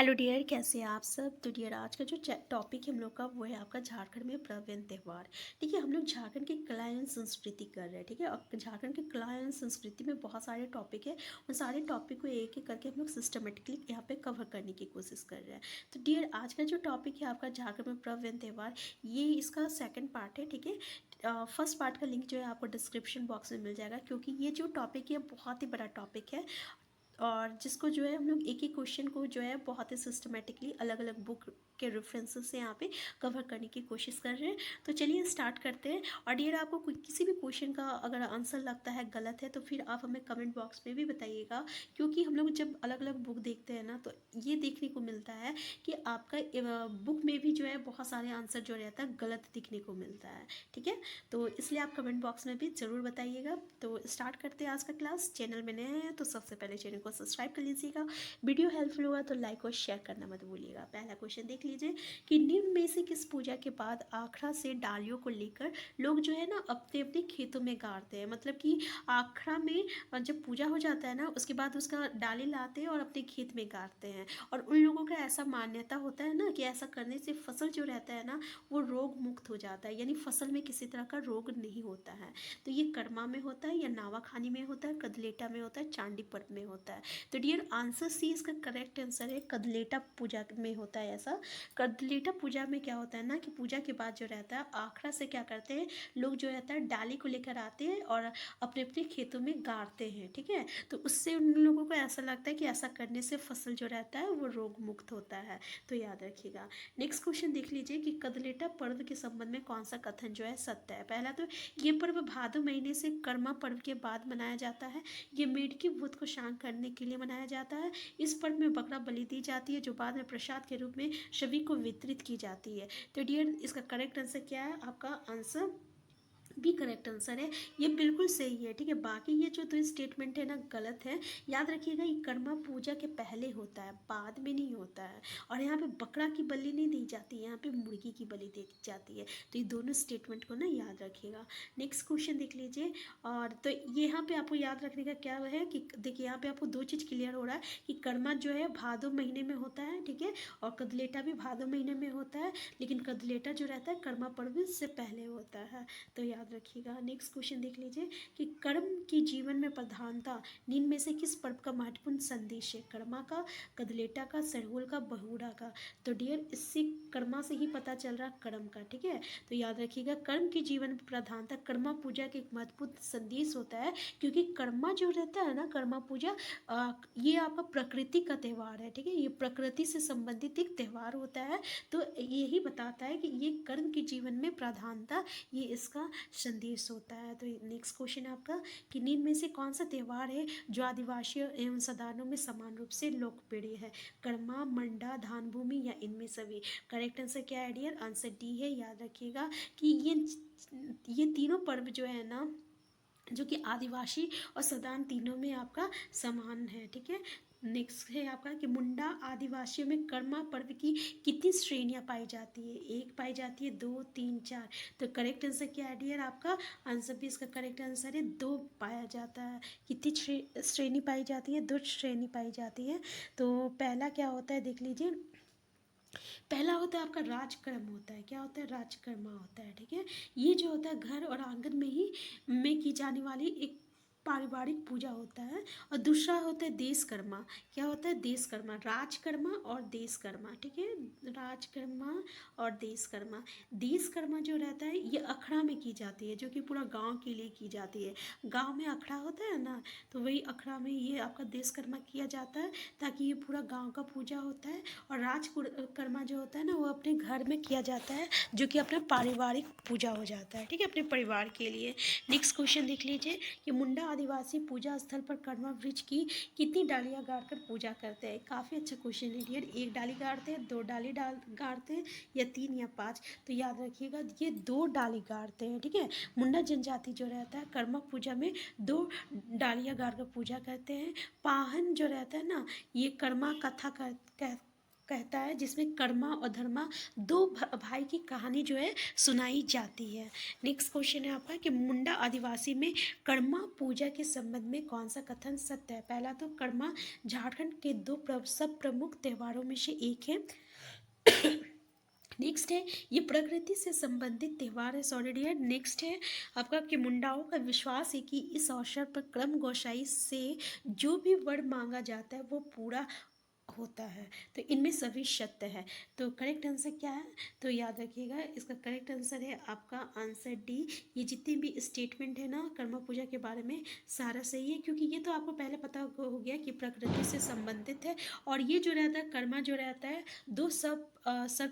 Hello dear, कैसे हैं आप सब। तो डियर, आज का जो टॉपिक है हम लोग का वो है आपका झारखंड में पर्व एंड त्यौहार। ठीक है, हम लोग झारखंड की कला एवं संस्कृति कर रहे हैं। ठीक है, और झारखंड की कला एवं संस्कृति में बहुत सारे टॉपिक है। उन सारे टॉपिक को एक एक करके हम लोग सिस्टमेटिकली यहाँ पे कवर करने की कोशिश कर रहे हैं। तो डियर, आज का जो टॉपिक है आपका झारखंड में पर्व एंड त्यौहार, ये इसका सेकेंड पार्ट है। ठीक है, फर्स्ट पार्ट का लिंक जो है आपको डिस्क्रिप्शन बॉक्स में मिल जाएगा, क्योंकि ये जो टॉपिक है बहुत ही बड़ा टॉपिक है और जिसको जो है हम लोग एक एक क्वेश्चन को जो है बहुत ही सिस्टमेटिकली अलग अलग बुक के रेफरेंसेस से यहाँ पे कवर करने की कोशिश कर रहे हैं। तो चलिए स्टार्ट करते हैं। और डियर, आपको किसी भी क्वेश्चन का अगर आंसर लगता है गलत है तो फिर आप हमें कमेंट बॉक्स में भी बताइएगा, क्योंकि हम लोग जब अलग अलग बुक देखते हैं ना तो ये देखने को मिलता है कि आपका बुक में भी जो है बहुत सारे आंसर जो रहता है गलत दिखने को मिलता है। ठीक है, तो इसलिए आप कमेंट बॉक्स में भी ज़रूर बताइएगा। तो स्टार्ट करते हैं आज का क्लास। चैनल में नए हैं तो सबसे पहले चैनल को सब्सक्राइब कर लीजिएगा। वीडियो हेल्पफुल हुआ तो लाइक और शेयर करना मत भूलिएगा। पहला क्वेश्चन देख लीजिए कि निम्न में से किस पूजा के बाद आखड़ा से डालियों को लेकर लोग जो है ना अपने अपने खेतों में गाड़ते हैं। मतलब कि आखड़ा में जब पूजा हो जाता है ना उसके बाद उसका डाली लाते हैं और अपने खेत में गाड़ते हैं। और उन लोगों का ऐसा मान्यता होता है ना कि ऐसा करने से फसल जो रहता है ना वो रोग मुक्त हो जाता है, यानी फसल में किसी तरह का रोग नहीं होता है। तो ये कर्मा में होता है या नावाखानी में होता है, कदलेटा में होता है, चांदी पर्व में होता है। तो डियर, आंसर सी इसका करेक्ट आंसर है, कदलेटा पूजा में होता है ऐसा। कदलेटा पूजा में क्या होता है ना कि पूजा के बाद जो रहता है आखड़ा से क्या करते हैं लोग जो रहता है डाली को लेकर आते हैं और अपने अपने खेतों में गाड़ते हैं। ठीक है, तो उससे उन लोगों को ऐसा लगता है कि ऐसा करने से फसल जो रहता है वो रोग मुक्त होता है। तो याद रखिएगा। नेक्स्ट क्वेश्चन देख लीजिए कि कदलेटा पर्व के संबंध में कौन सा कथन जो है सत्य है। पहला तो ये पर्व भादो महीने से कर्मा पर्व के बाद मनाया जाता है। ये मेढ की भूत को शांत करने के लिए मनाया जाता है। इस पर्व में बकरा बलि दी जाती है जो बाद में प्रसाद के रूप में सभी को वितरित की जाती है। तो डियर, इसका करेक्ट आंसर क्या है? आपका आंसर भी करेक्ट आंसर है, ये बिल्कुल सही है। ठीक है, बाकी ये जो दो स्टेटमेंट है ना गलत है। याद रखिएगा, ये कर्मा पूजा के पहले होता है, बाद में नहीं होता है। और यहाँ पे बकरा की बलि नहीं दी जाती है, यहाँ पे मुर्गी की बलि दी जाती है। तो ये दोनों स्टेटमेंट को ना याद रखिएगा। नेक्स्ट क्वेश्चन देख लीजिए। और तो यहाँ पे आपको याद रखने का क्या है कि देखिए यहाँ पे आपको दो चीज़ क्लियर हो रहा है कि कर्मा जो है भादो महीने में होता है। ठीक है, और कदलेटा भी भादो महीने में होता है, लेकिन कदलेटा जो रहता है कर्मा पर्व से पहले होता है। तो याद रखिएगा। नेक्स्ट क्वेश्चन देख लीजिए कि कर्म की जीवन में प्रधानता निम्न में से किस पर्व का महत्वपूर्ण संदेश है? कर्मा का, कदलेटा का, सरहुल का, बहुड़ा का। तो डियर, इससे कर्मा से ही पता चल रहा कर्म का। ठीक है, तो याद रखिएगा कर्म की जीवन में प्रधानता कर्मा पूजा के एक महत्वपूर्ण संदेश होता है, क्योंकि कर्मा जो रहता है ना कर्मा पूजा ये आपका प्रकृति का त्यौहार है। ठीक है, ये प्रकृति से संबंधित एक त्यौहार होता है। तो यही बताता है कि ये कर्म के जीवन में प्रधानता ये इसका संदेश होता है। तो नेक्स्ट क्वेश्चन है आपका कि निम्न में से कौन सा त्यौहार है जो आदिवासियों एवं सदानों में समान रूप से लोकप्रिय है? कर्मा, मंडा, धान भूमि या इनमें सभी। करेक्ट आंसर क्या है डियर? आंसर डी है। याद रखिएगा कि ये तीनों पर्व जो है ना जो कि आदिवासी और सदान तीनों में आपका समान है। ठीक है, नेक्स्ट है आपका कि मुंडा आदिवासियों में कर्मा पर्व की कितनी श्रेणियां पाई जाती है? एक पाई जाती है, दो, तीन, चार। तो करेक्ट आंसर क्या है डियर? आपका आंसर भी इसका करेक्ट आंसर है, दो पाया जाता है। कितनी श्रेणी पाई जाती है? दो श्रेणी पाई जाती है। तो पहला क्या होता है देख लीजिए। पहला होता है आपका राजकर्म होता है। क्या होता है? राजकर्मा होता है। ठीक है, ये जो होता है घर और आंगन में की जाने वाली एक पारिवारिक पूजा होता है। और दूसरा होता है देशकर्मा। क्या होता है? देशकर्मा, राजकर्मा और देशकर्मा। ठीक है, राजकर्मा और देशकर्मा। देशकर्मा जो रहता है ये अखड़ा में की जाती है, जो कि पूरा गांव के लिए की जाती है। गांव में अखड़ा होता है ना, तो वही अखड़ा में ये आपका देशकर्मा किया जाता है, ताकि ये पूरा गांव का पूजा होता है। और राजकर्मा जो होता है ना वो अपने घर में किया जाता है, जो कि अपना पारिवारिक पूजा हो जाता है। ठीक है, अपने परिवार के लिए। नेक्स्ट क्वेश्चन देख लीजिए कि मुंडा आदिवासी पूजा स्थल पर कर्मा वृक्ष की कितनी डालियां गाड़कर पूजा करते हैं? काफ़ी अच्छा क्वेश्चन है डियर। एक डाली गाड़ते हैं, दो डाली गाड़ते हैं, या तीन या पाँच? तो याद रखिएगा ये दो डाली गाड़ते हैं। ठीक है, मुंडा जनजाति जो रहता है कर्मा पूजा में दो डालियां गाड़ कर पूजा करते हैं। पाहन जो रहता है ना ये कर्मा कथा कहता है, जिसमें कर्मा और धर्मा दो भाई की कहानी जो है सुनाई जाती है। नेक्स्ट क्वेश्चन है आपका कि मुंडा आदिवासी में कर्मा पूजा के संबंध में कौन सा कथन सत्य है। पहला तो कर्मा झारखंड के दो सब प्रमुख त्योहारों में से एक है। नेक्स्ट है ये प्रकृति से संबंधित त्योहार है। Sorry dear. नेक्स्ट है आपका कि मुंडाओं का विश्वास है कि इस अवसर पर क्रम गोसाई से जो भी वर मांगा जाता है वो पूरा होता है। तो इनमें सभी सत्य है। तो करेक्ट आंसर क्या है, तो याद रखिएगा इसका करेक्ट आंसर है आपका आंसर डी। ये जितने भी स्टेटमेंट है ना कर्मा पूजा के बारे में सारा सही है, क्योंकि ये तो आपको पहले पता हो गया कि प्रकृति से संबंधित है। और ये जो रहता है कर्मा जो रहता है दो सब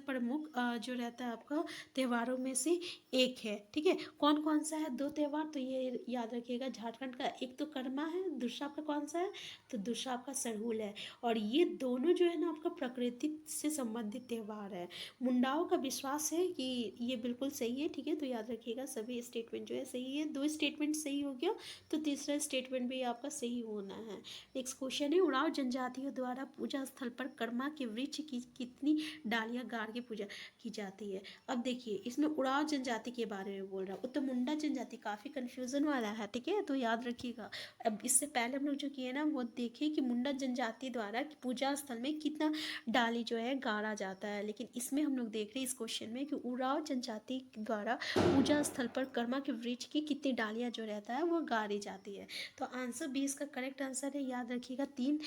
प्रमुख जो रहता है आपका त्योहारों में से एक है। ठीक है, कौन कौन सा है दो त्योहार, तो ये याद रखिएगा झारखंड का एक तो कर्मा है, दूसरा आपका कौन सा है, तो दूसरा आपका सरहुल है। और ये दोनों जो है ना आपका प्रकृति से संबंधित त्योहार है। मुंडाओं का विश्वास है कि ये बिल्कुल सही है। ठीक है, तो याद रखिएगा सभी स्टेटमेंट जो है सही है। दो स्टेटमेंट सही हो गया तो तीसरा स्टेटमेंट भी आपका सही होना है। नेक्स्ट क्वेश्चन है उरांव जनजातियों द्वारा पूजा स्थल पर कर्मा के वृक्ष की कितनी डालियां गाड़ के पूजा की जाती है। अब देखिए इसमें उरांव जनजाति के बारे में बोल रहा हूँ, तो मुंडा जनजाति काफ़ी कन्फ्यूजन वाला है। ठीक है, तो याद रखिएगा। अब इससे पहले हम लोग जो किए ना वो देखे कि मुंडा जनजाति द्वारा पूजा स्थल में कितना डाली जो है गाड़ा जाता है, लेकिन इसमें हम लोग देख रहे हैं इस क्वेश्चन में कि उरांव जनजाति द्वारा पूजा स्थल पर कर्मा के वृक्ष की कितनी डालियां जो रहता है वो गाड़ी जाती है। तो आंसर बी इसका करेक्ट आंसर है। याद रखिएगा 3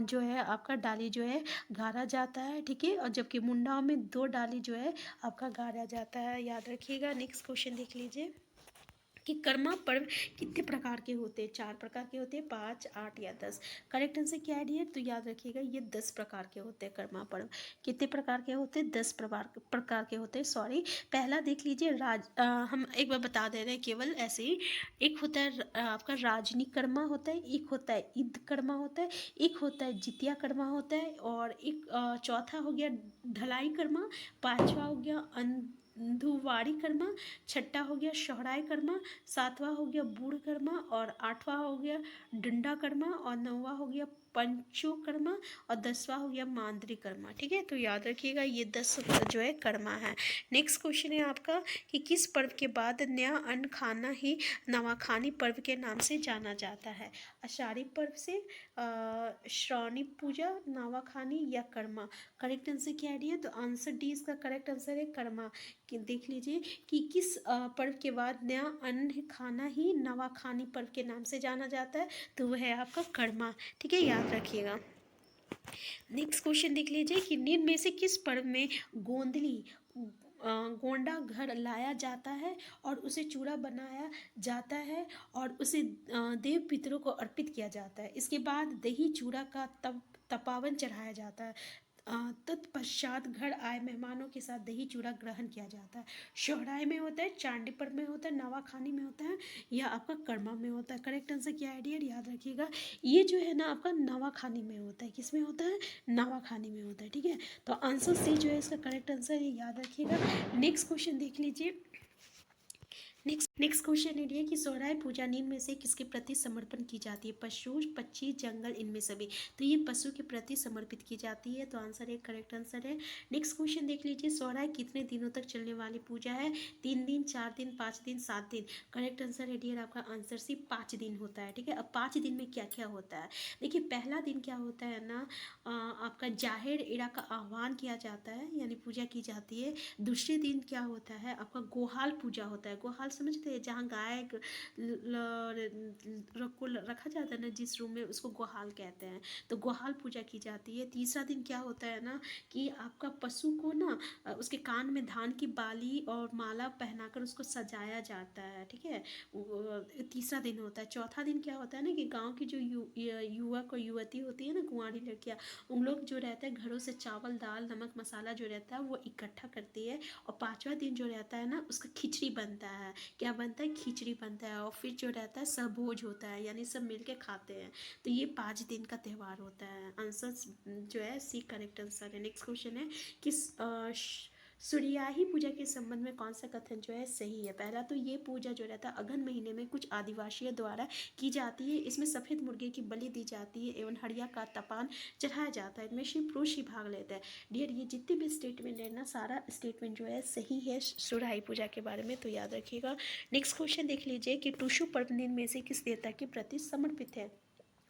जो है आपका डाली जो है गाड़ा जाता है। ठीक है, और जबकि मुंडाओं में 2 डाली जो है आपका गाड़ा जाता है। याद रखिएगा। नेक्स्ट क्वेश्चन देख लीजिए कि कर्मा पर्व कितने प्रकार के होते हैं। 4 प्रकार के होते हैं, 5, 8 या 10। करेक्ट आंसर क्या है, तो याद रखिएगा ये 10 प्रकार के होते हैं। कर्मा पर्व कितने प्रकार के होते हैं, 10 प्रकार के होते हैं। सॉरी, पहला देख लीजिए हम एक बार बता दे रहे हैं केवल ऐसे ही। एक होता है आपका राजनी कर्मा होता है, एक होता है ईद कर्मा होता है, एक होता है जितिया कर्मा होता है, और एक चौथा हो गया ढलाई कर्मा, पांचवा हो गया अंधुवाड़ी कर्मा, छठा हो गया सोहराय कर्मा, सातवां हो गया बूढ़ कर्मा, और आठवां हो गया डंडा कर्मा, और नौवां हो गया पंचो कर्मा, और 10वां हो गया मांद्री कर्मा। ठीक है, तो याद रखिएगा ये 10 जो है कर्मा है। नेक्स्ट क्वेश्चन है आपका कि किस पर्व के बाद नया अन्न खाना ही नवाखानी पर्व के नाम से जाना जाता है। आषाढ़ी पर्व से, श्रावणी पूजा, नवाखानी या कर्मा। करेक्ट आंसर क्या है, तो आंसर डी इसका करेक्ट आंसर है कर्मा। कि देख लीजिए कि किस पर्व के बाद नया अन्न खाना ही नवाखानी पर्व के नाम से जाना जाता है, तो वह है आपका कर्मा। ठीक है, याद रखिएगा। नेक्स्ट क्वेश्चन देख लीजिए कि निम्न में से किस पर्व में गोंदली गोंडा घर लाया जाता है और उसे चूड़ा बनाया जाता है और उसे देव पितरों को अर्पित किया जाता है। इसके बाद दही चूड़ा का तपावन चढ़ाया जाता है। तत्पश्चात घर आए मेहमानों के साथ दही चूड़ा ग्रहण किया जाता है। सोहराय में होता है, चांडी पर्व में होता है, नवाखानी में होता है, या आपका कर्मा में होता है। करेक्ट आंसर क्या है डियर, याद रखिएगा ये जो है ना आपका नवाखानी में होता है। किस में होता है, नवाखानी में होता है। ठीक है, तो आंसर सी जो है इसका करेक्ट आंसर है, याद रखिएगा। नेक्स्ट क्वेश्चन देख लीजिए। नेक्स्ट क्वेश्चन है कि सोहराय पूजा निम्न में से किसके प्रति समर्पण की जाती है। पशु, पक्षी, जंगल, इनमें सभी। तो ये पशु के प्रति समर्पित की जाती है, तो आंसर एक करेक्ट आंसर है। नेक्स्ट क्वेश्चन देख लीजिए सोहराय कितने दिनों तक चलने वाली पूजा है। 3 दिन, 4 दिन, 5 दिन, 7 दिन। करेक्ट आंसर है डियर आपका आंसर सी 5 दिन होता है। ठीक है, अब 5 दिन में क्या क्या होता है देखिए। पहला दिन क्या होता है ना आपका जाहिर इरा का आह्वान किया जाता है, यानी पूजा की जाती है। दूसरे दिन क्या होता है आपका गोहाल पूजा होता है। गोहाल समझते हैं, जहाँ गाय को रखा जाता है ना जिस रूम में, उसको गोहाल कहते हैं। तो गोहाल पूजा की जाती है। तीसरा दिन क्या होता है ना कि आपका पशु को ना उसके कान में धान की बाली और माला पहनाकर उसको सजाया जाता है। ठीक है, तीसरा दिन होता है। चौथा दिन क्या होता है ना कि गांव की जो युवक और युवती होती है ना, कुंवारी लड़कियां, उन लोग जो रहता है घरों से चावल, दाल, नमक, मसाला जो रहता है वो इकट्ठा करती है। और 5वां दिन जो रहता है ना उसका खिचड़ी बनता है। क्या बनता है, खिचड़ी बनता है। और फिर जो रहता है सहभोज होता है, यानी सब मिलके खाते हैं। तो ये 5 दिन का त्यौहार होता है। आंसर जो है सी करेक्ट आंसर है। नेक्स्ट क्वेश्चन है कि सूर्याही पूजा के संबंध में कौन सा कथन जो है सही है? पहला तो ये पूजा जो रहता है अगहन महीने में कुछ आदिवासियों द्वारा की जाती है। इसमें सफ़ेद मुर्गे की बलि दी जाती है एवं हड़िया का तपान चढ़ाया जाता है। इनमें शिव पुरुष ही भाग लेता है। डियर, ये जितने भी स्टेटमेंट है ना, सारा स्टेटमेंट जो है सही है सूर्याही पूजा के बारे में, तो याद रखिएगा। नेक्स्ट क्वेश्चन देख लीजिए कि टुसु पर्व निम्न में से किस देवता के प्रति समर्पित है?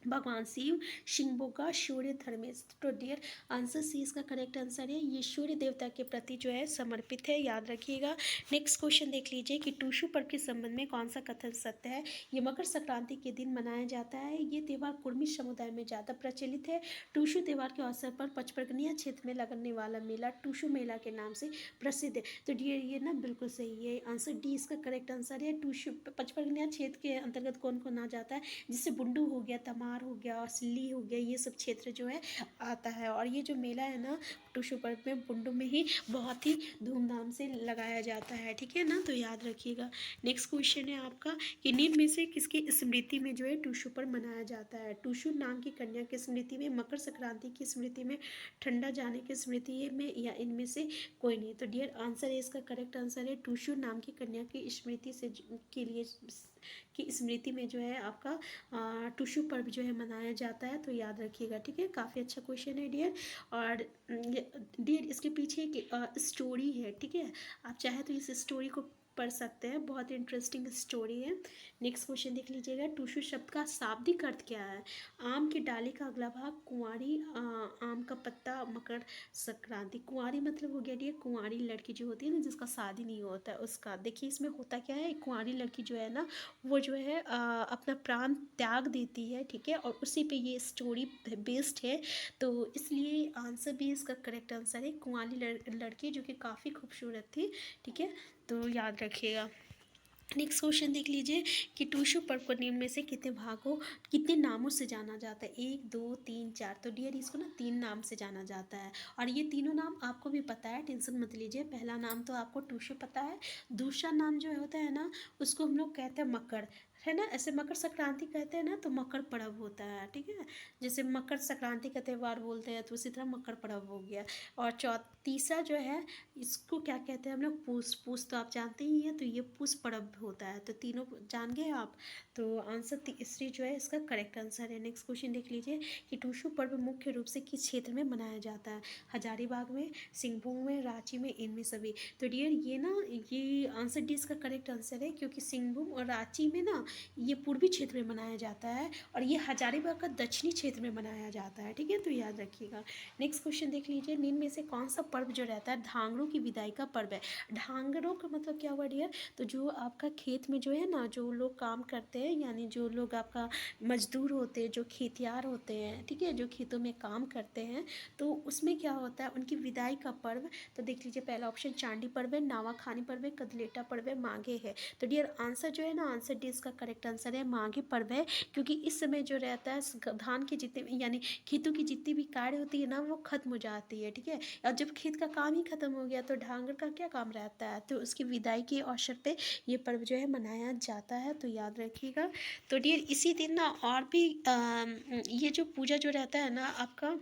भगवान शिव, शिंगोगा, सूर्य, धर्मेश। तो डियर, आंसर सी इसका करेक्ट आंसर है। ये सूर्य देवता के प्रति जो है समर्पित है, याद रखिएगा। नेक्स्ट क्वेश्चन देख लीजिए कि टुसु पर्व के संबंध में कौन सा कथन सत्य है? ये मकर संक्रांति के दिन मनाया जाता है। ये त्यौहार कुर्मी समुदाय में ज़्यादा प्रचलित है। टुसु त्यौहार के अवसर पर पचपरगनिया क्षेत्र में लगने वाला मेला टुसु मेला के नाम से प्रसिद्ध है। तो डियर, ये ना बिल्कुल सही है, आंसर डी इसका करेक्ट आंसर है। टुसु पचपरगनिया क्षेत्र के अंतर्गत कौन कौन आ जाता है? जिससे बुंडू हो गया, तमार हो गया, सिल्ली हो गया, ये सब क्षेत्र जो है आता है। और ये जो मेला है ना टुसु पर्व में बुंडू में ही बहुत ही धूमधाम से लगाया जाता है, ठीक है ना, तो याद रखिएगा। नेक्स्ट क्वेश्चन है आपका कि निम्न में से किसकी स्मृति में जो है टुसु पर्व मनाया जाता है? टुसु नाम की कन्या की स्मृति में, मकर संक्रांति की स्मृति में, ठंडा जाने की स्मृति में, या इनमें से कोई नहीं? तो डियर, आंसर है इसका करेक्ट आंसर है टुसु नाम की कन्या की स्मृति से के लिए की स्मृति में जो है आपका टुसु पर्व जो है मनाया जाता है, तो याद रखिएगा, ठीक है। काफ़ी अच्छा क्वेश्चन है डियर। और डियर, इसके पीछे एक स्टोरी है, ठीक है। आप चाहे तो इस स्टोरी को पढ़ सकते हैं, बहुत इंटरेस्टिंग स्टोरी है। नेक्स्ट क्वेश्चन देख लीजिएगा, टुसु शब्द का शाब्दिक अर्थ क्या है? आम की डाली का अगला भाग, कुंवारी, आम का पत्ता, मकर संक्रांति। कुंवारी मतलब हो गया डियर कुंवारी लड़की जो होती है ना, जिसका शादी नहीं होता है, उसका। देखिए इसमें होता क्या है, कुंवारी लड़की जो है ना, वो जो है अपना प्राण त्याग देती है, ठीक है, और उसी पे ये स्टोरी बेस्ड है। तो इसलिए आंसर भी इसका करेक्ट आंसर है, कुंवारी लड़की जो कि काफ़ी खूबसूरत थी, ठीक है, तो याद रखिएगा। नेक्स्ट क्वेश्चन देख लीजिए कि टुसु पर्व को निम्न में से कितने भागों, कितने नामों से जाना जाता है? 1, 2, 3, 4। तो डियर, इसको ना 3 नाम से जाना जाता है, और ये तीनों नाम आपको भी पता है, टेंशन मत लीजिए। पहला नाम तो आपको टुसु पता है। दूसरा नाम जो होता है ना, उसको हम लोग कहते हैं मकर, है ना। ऐसे मकर संक्रांति कहते हैं ना, तो मकर पर्व होता है, ठीक है। जैसे मकर संक्रांति का त्यौहार बोलते हैं, तो उसी तरह मकर पर्व हो गया। और तीसरा जो है, इसको क्या कहते हैं हम लोग? पूस। पूस तो आप जानते ही हैं, तो ये पूस पर्व होता है। तो तीनों जान गए आप, तो आंसर तीसरी जो है इसका करेक्ट आंसर है। नेक्स्ट क्वेश्चन देख लीजिए कि टुसु पर्व मुख्य रूप से किस क्षेत्र में मनाया जाता है? हजारीबाग में, सिंहभूम में, रांची में, इनमें सभी। तो डियर, ये ना, ये आंसर डी इसका करेक्ट आंसर है, क्योंकि सिंहभूम और रांची में ना ये पूर्वी क्षेत्र में मनाया जाता है, और ये हजारीबाग का दक्षिणी क्षेत्र में मनाया जाता है, ठीक है, तो याद रखिएगा। नेक्स्ट क्वेश्चन देख लीजिए, निम्न में से कौन सा पर्व जो रहता है ढांगरों की विदाई का पर्व है? ढांगरों का मतलब क्या हुआ डियर? तो जो आपका खेत में जो है ना, जो लोग काम करते हैं, यानी जो लोग आपका मजदूर होते हैं, जो खेतियार होते हैं, ठीक है, जो खेतों में काम करते हैं, तो उसमें क्या होता है, उनकी विदाई का पर्व। तो देख लीजिए, पहला ऑप्शन चांदी पर्व है, नावाखानी पर्व है, कदलेटा पर्व है, माघे है। तो डियर, आंसर जो है ना, आंसर डी इसका करेक्ट आंसर है, माघे पर्व है। क्योंकि इस समय जो रहता है धान के जितने, यानी खेतों की जितनी भी कार्य होती है ना, वो खत्म हो जाती है, ठीक है। और जब खेत का काम ही खत्म हो गया, तो ढांगर का क्या काम रहता है? तो उसकी विदाई के अवसर पे ये पर्व जो है मनाया जाता है, तो याद रखिएगा। तो डियर, इसी दिन ना और भी ये जो पूजा जो रहता है ना आपका,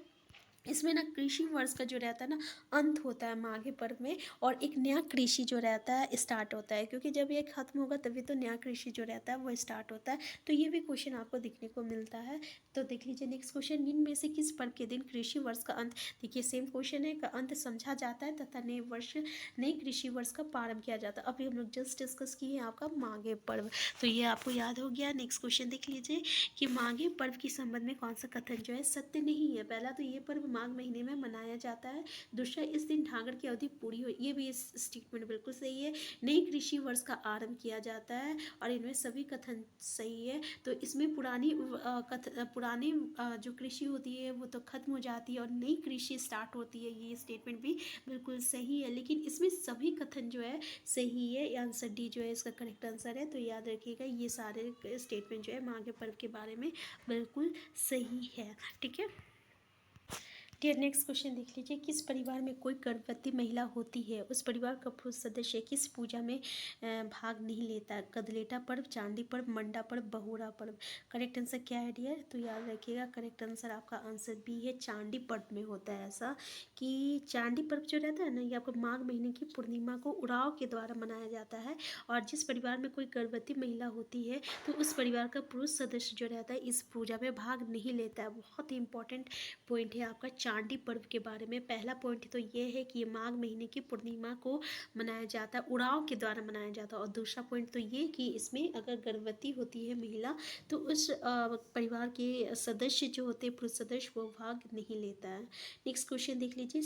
इसमें ना कृषि वर्ष का जो रहता है ना अंत होता है माघे पर्व में, और एक नया कृषि जो रहता है स्टार्ट होता है, क्योंकि जब ये खत्म होगा तभी तो नया कृषि जो रहता है वो स्टार्ट होता है। तो ये भी क्वेश्चन आपको देखने को मिलता है। तो देख लीजिए नेक्स्ट क्वेश्चन, निम्न में से किस पर्व के दिन कृषि वर्ष का अंत, देखिए सेम क्वेश्चन है, का अंत समझा जाता है तथा नए कृषि वर्ष का प्रारंभ किया जाता है। अभी हम लोग जस्ट डिस्कस किए हैं आपका माघे पर्व, तो ये आपको याद हो गया। नेक्स्ट क्वेश्चन देख लीजिए कि माघे पर्व के संबंध में कौन सा कथन जो है सत्य नहीं है? पहला तो ये पर्व माघ महीने में मनाया जाता है। दूसरा, इस दिन ढांगर की अवधि पूरी हो, ये भी इस स्टेटमेंट बिल्कुल सही है। नई कृषि वर्ष का आरंभ किया जाता है, और इनमें सभी कथन सही है। तो इसमें पुरानी जो कृषि होती है वो तो खत्म हो जाती है, और नई कृषि स्टार्ट होती है, ये स्टेटमेंट भी बिल्कुल सही है। लेकिन इसमें सभी कथन जो है सही है, आंसर डी जो है इसका करेक्ट आंसर है। तो याद रखिएगा, ये सारे स्टेटमेंट जो है माघे पर्व के बारे में बिल्कुल सही है, ठीक है। डियर नेक्स्ट क्वेश्चन देख लीजिए, किस परिवार में कोई गर्भवती महिला होती है उस परिवार का पुरुष सदस्य किस पूजा में भाग नहीं लेता? कदलेटा पर्व, चांदी पर्व, मंडा पर्व, बहुरा पर्व। करेक्ट आंसर क्या है डियर? तो याद रखिएगा, करेक्ट आंसर आपका आंसर बी है, चांदी पर्व में होता है ऐसा कि चांदी पर्व जो रहता है ना, ये आपको माघ महीने की पूर्णिमा को उड़ाव के द्वारा मनाया जाता है। और जिस परिवार में कोई गर्भवती महिला होती है तो उस परिवार का पुरुष सदस्य जो रहता है इस पूजा में भाग नहीं लेता है। बहुत ही इंपॉर्टेंट पॉइंट है आपका चांदी पर्व के बारे में। पहला पॉइंट तो ये है कि ये माघ महीने की पूर्णिमा को मनाया जाता है, उड़ाव के द्वारा मनाया जाता है। और दूसरा पॉइंट तो ये कि इसमें अगर गर्भवती होती है महिला तो उस परिवार के सदस्य जो होते हैं, पुरुष सदस्य, वो भाग नहीं लेता है। नेक्स्ट क्वेश्चन देख लीजिए,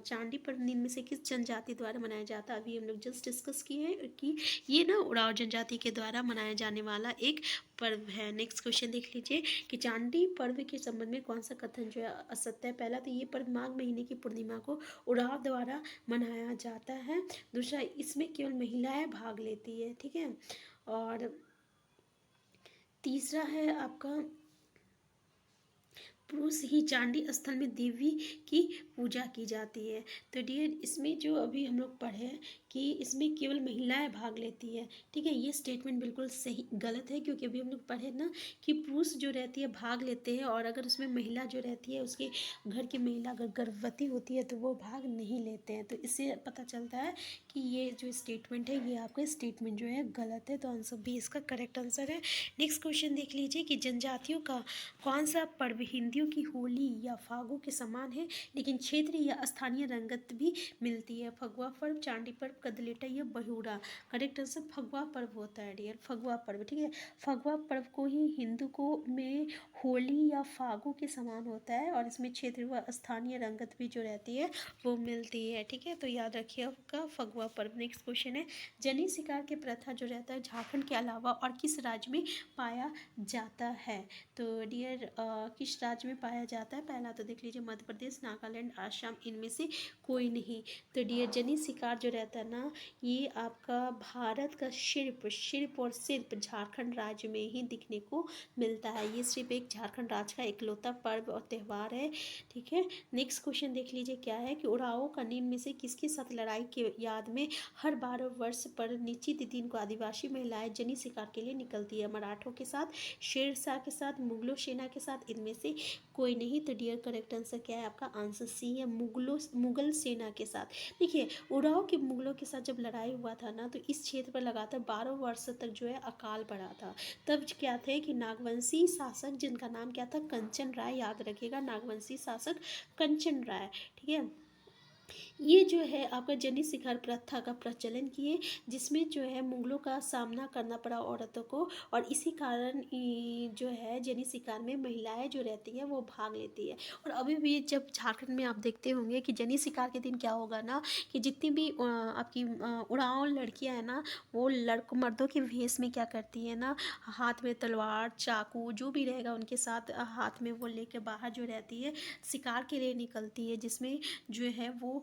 चांदी पर्व निम्न में से किस जनजाति द्वारा मनाया जाता है? अभी हम लोग जस्ट डिस्कस किए हैं कि ये ना उड़ाव जनजाति के द्वारा मनाया जाने वाला एक पर्व है। नेक्स्ट क्वेश्चन देख लीजिए कि चांदी पर्व के संबंध में कौन सा कथन जो है असत्य है? पहला तो ये पर्व माघ महीने की पूर्णिमा को उड़ाव द्वारा मनाया जाता है। दूसरा, इसमें केवल महिलाएं भाग लेती है, ठीक है। और तीसरा है आपका, पुरुष ही चांदी स्थल में देवी की पूजा की जाती है। तो डियर, इसमें जो अभी हम लोग पढ़े कि इसमें केवल महिलाएं भाग लेती है, ठीक है, ये स्टेटमेंट बिल्कुल सही गलत है, क्योंकि अभी हम लोग पढ़े ना कि पुरुष जो रहती है भाग लेते हैं, और अगर उसमें महिला जो रहती है, उसके घर की महिला अगर गर्भवती होती है तो वो भाग नहीं लेते हैं। तो इससे पता चलता है कि ये जो स्टेटमेंट है ये आपका स्टेटमेंट जो है गलत है। तो आंसर बी इसका करेक्ट आंसर है। नेक्स्ट क्वेश्चन देख लीजिए कि जनजातियों का कौन सा पर्व हिंदियों की होली या फागु के समान है लेकिन क्षेत्रीय या स्थानीय रंगत भी मिलती है? फगुआ पर्व, चांदी पर्व, कदलेटा या बहुरा। करेक्ट आंसर फगुआ पर्व होता है डियर, फगुआ पर्व, ठीक है। फगुआ पर्व को ही हिंदू को में होली या फागु के समान होता है, और इसमें क्षेत्रीय व स्थानीय रंगत भी जो रहती है वो मिलती है, ठीक है। तो याद रखिए आपका फगुआ पर्व। नेक्स्ट क्वेश्चन है, जनी शिकार के प्रथा जो रहता है झारखंड के अलावा और किस राज्य में पाया जाता है? तो डियर, किस राज्य में पाया जाता है? पहला तो देख लीजिए मध्य प्रदेश, नागालैंड, आसाम, इनमें से कोई नहीं। तो डियर, जनी शिकार जो रहता है ना, ये आपका भारत का शिल्प और शिल्प झारखंड राज्य में ही दिखने को मिलता है। ये सिर्फ एक झारखंड राज्य का इकलौता पर्व और त्यौहार है, ठीक है। नेक्स्ट क्वेश्चन देख लीजिए क्या है कि उड़ाओं का निम्न में से किसके साथ लड़ाई के याद में हर 12 वर्ष पर निश्चित दिन को आदिवासी महिलाएं जनी शिकार के लिए निकलती है? मराठों के साथ, शेरशाह के साथ, मुगलों सेना के साथ, इनमें से कोई नहीं। तो डियर, करेक्ट आंसर क्या है आपका? आंसर सी है, मुगल सेना के साथ। देखिए, उड़ाव के मुगलों के साथ जब लड़ाई हुआ था ना, तो इस क्षेत्र पर लगातार 12 वर्ष तक जो है अकाल पड़ा था। तब क्या थे कि नागवंशी शासक, जिनका नाम क्या था? कंचन राय, याद रखिएगा, नागवंशी शासक कंचन राय, ठीक है, ये जो है आपका जनी शिकार प्रथा का प्रचलन किए, जिसमें जो है मुगलों का सामना करना पड़ा औरतों को, और इसी कारण जो है जनी शिकार में महिलाएं जो रहती हैं वो भाग लेती है। और अभी भी जब झारखंड में आप देखते होंगे कि जनी शिकार के दिन क्या होगा ना, कि जितनी भी आपकी उड़ाव लड़कियां हैं ना, वो लड़कों मर्दों के भेष में क्या करती है ना, हाथ में तलवार, चाकू, जो भी रहेगा उनके साथ हाथ में वो लेकर बाहर जो रहती है शिकार के लिए निकलती है, जिसमें जो है वो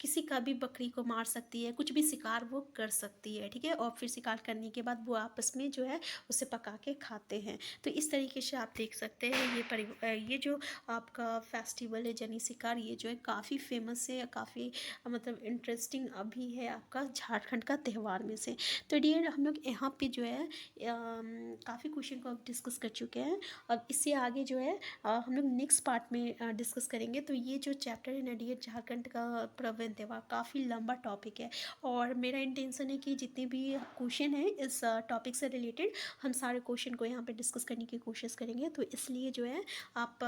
किसी का भी बकरी को मार सकती है, कुछ भी शिकार वो कर सकती है, ठीक है। और फिर शिकार करने के बाद वो आपस में जो है उसे पका के खाते हैं। तो इस तरीके से आप देख सकते हैं ये जो आपका फेस्टिवल है जनी शिकार, ये जो है काफ़ी फेमस है, काफ़ी मतलब इंटरेस्टिंग अभी है आपका झारखंड का त्यौहार में से। तो डियर, हम लोग यहाँ पे जो है काफ़ी क्वेश्चन को अब डिस्कस कर चुके हैं। अब इससे आगे जो है हम लोग नेक्स्ट पार्ट में डिस्कस करेंगे। तो ये जो चैप्टर है ना डियर, झारखंड का प्रवेश त्यौहार, काफ़ी लंबा टॉपिक है, और मेरा इंटेंशन है कि जितने भी क्वेश्चन है इस टॉपिक से रिलेटेड, हम सारे क्वेश्चन को यहाँ पे डिस्कस करने की कोशिश करेंगे। तो इसलिए जो है आप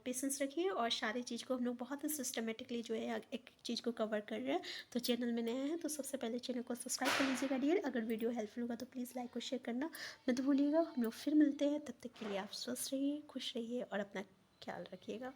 पेशेंस रखिए, और सारी चीज़ को हम लोग बहुत ही सिस्टमेटिकली जो है एक चीज़ को कवर कर रहे हैं। तो चैनल में नया है तो सबसे पहले चैनल को सब्सक्राइब कर लीजिएगा डियर। अगर वीडियो हेल्पफुल होगा तो प्लीज़ लाइक और शेयर करना मत भूलिएगा। हम लोग फिर मिलते हैं, तब तक के लिए आप स्वस्थ रहिए, खुश रहिए और अपना ख्याल रखिएगा।